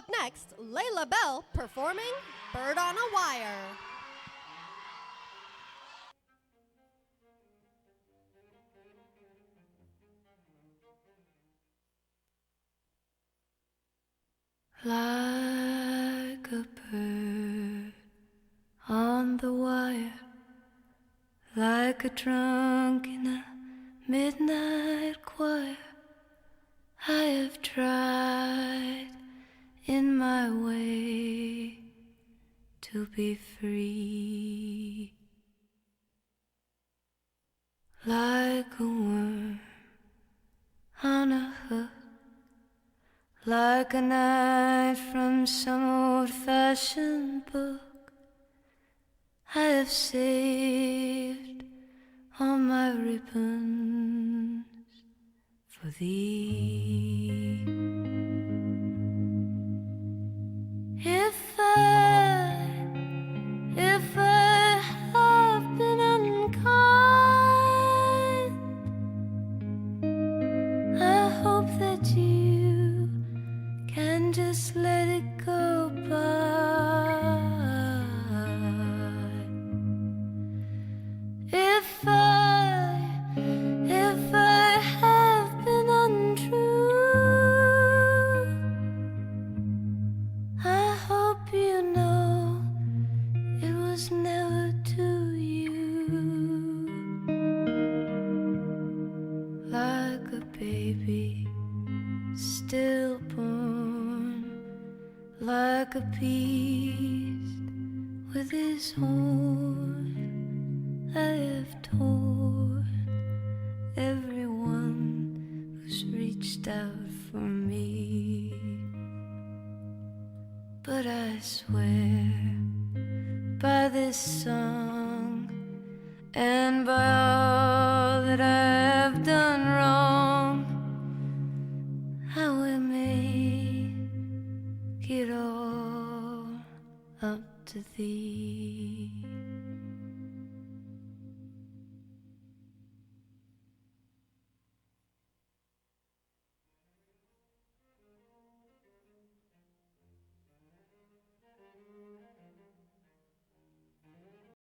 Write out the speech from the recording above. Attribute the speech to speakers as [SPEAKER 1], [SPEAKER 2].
[SPEAKER 1] Up next, Leilah Bell performing Bird on a Wire.
[SPEAKER 2] Like a bird on the wire, like a drunk in a midnight choir, I have tried in my way to be free. Like a worm on a hook, like a knife from some old-fashioned book, I have saved all my ribbons for thee. If I have been unkind, I hope that you can just let it go by. If I have been untrue, I hope you know it was never to you. Like a baby stillborn, like a beast with his horn, I have torn everyone who's reached out for me. But I swear by this song and by all that I have done wrong, I will make it all up to thee.